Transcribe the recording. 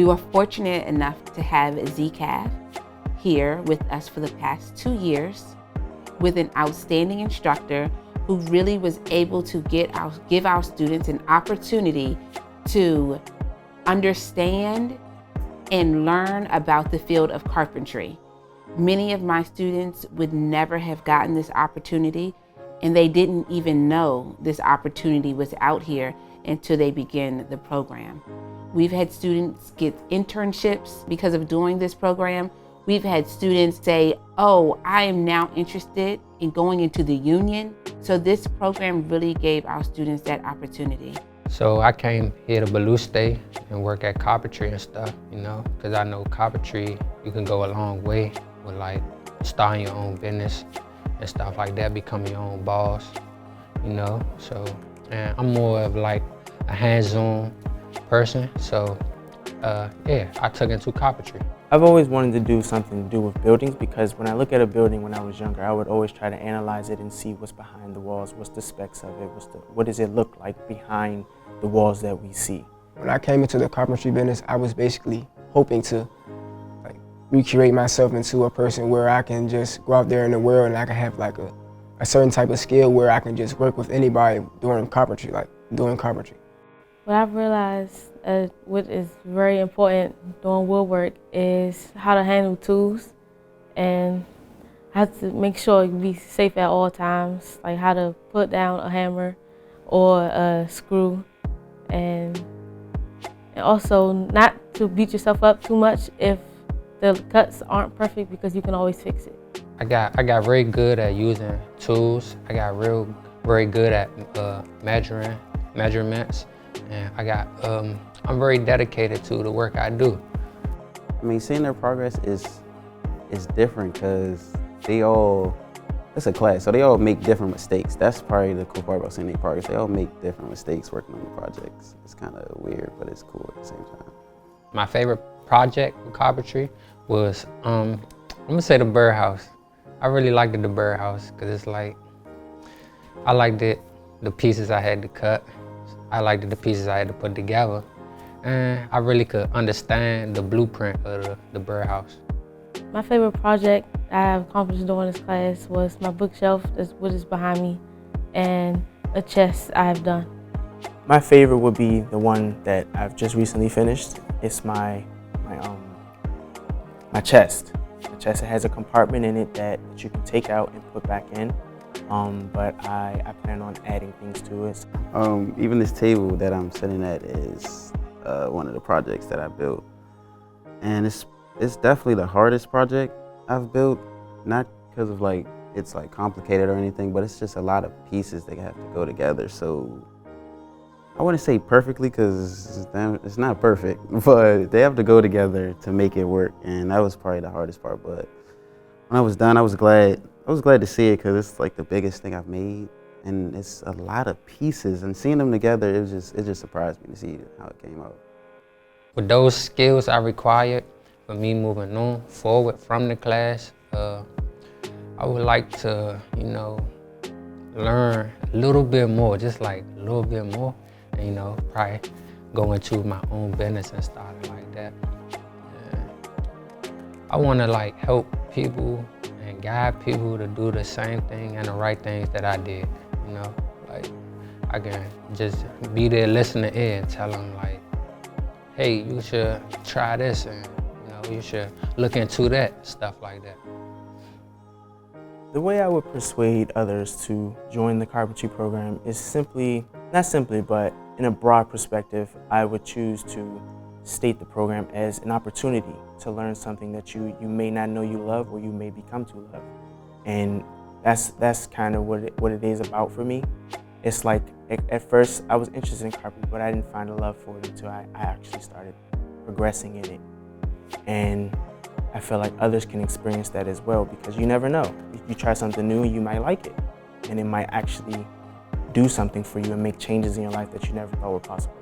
were fortunate enough to have ZCAF here with us for the past 2 years with an outstanding instructor who really was able to give our students an opportunity to understand and learn about the field of carpentry. Many of my students would never have gotten this opportunity, and they didn't even know this opportunity was out here until they began the program. We've had students get internships because of doing this program. We've had students say, oh, I am now interested in going into the union. So this program really gave our students that opportunity. So I came here to Balluste and work at Carpentry and stuff, you know, because I know carpentry, you can go a long way with like starting your own business and stuff like that, becoming your own boss, you know. So, and I'm more of like a hands-on person, so yeah, I took into carpentry. I've always wanted to do something to do with buildings because when I look at a building when I was younger, I would always try to analyze it and see what's behind the walls, what's the specs of it, what does it look like behind the walls that we see. When I came into the carpentry business, I was basically hoping to recreate myself into a person where I can just go out there in the world and I can have like a certain type of skill where I can just work with anybody doing carpentry, like doing carpentry. What I've realized what is very important doing woodwork is how to handle tools and how to make sure you be safe at all times, like how to put down a hammer or a screw, and also not to beat yourself up too much if the cuts aren't perfect because you can always fix it. I got very good at using tools. I got very good at measurements. And I'm very dedicated to the work I do. I mean, seeing their progress is different because it's a class, so they all make different mistakes. That's probably the cool part about seeing their progress. They all make different mistakes working on the projects. It's kind of weird, but it's cool at the same time. My favorite project with carpentry was, I'm gonna say the birdhouse. I really liked the birdhouse because it's like, I liked the pieces I had to cut. I liked the pieces I had to put together, and I really could understand the blueprint of the birdhouse. My favorite project I have accomplished during this class was my bookshelf, that's what is behind me, and a chest I have done. My favorite would be the one that I've just recently finished. It's my chest. The chest, it has a compartment in it that you can take out and put back in. But I plan on adding things to it. Even this table that I'm sitting at is one of the projects that I built. And it's definitely the hardest project I've built, not because of it's complicated or anything, but it's just a lot of pieces that have to go together. So I wouldn't say perfectly because it's not perfect, but they have to go together to make it work. And that was probably the hardest part. But when I was done, I was glad to see it because it's like the biggest thing I've made, and it's a lot of pieces. And seeing them together, it just surprised me to see how it came out. With those skills I required for me moving on forward from the class, I would like to, learn a little bit more, just like a little bit more, and probably go into my own business and start it like that. And I want to help people and guide people to do the same thing and the right things that I did, I can just be there, listening in, and tell them hey, you should try this, and you should look into that, stuff like that. The way I would persuade others to join the carpentry program is not simply, but in a broad perspective, I would choose to state the program as an opportunity to learn something that you may not know you love or you may become to love. And that's kind of what it is about for me. It's like, at first I was interested in carpentry, but I didn't find a love for it until I actually started progressing in it. And I feel like others can experience that as well, because you never know. If you try something new, you might like it, and it might actually do something for you and make changes in your life that you never thought were possible.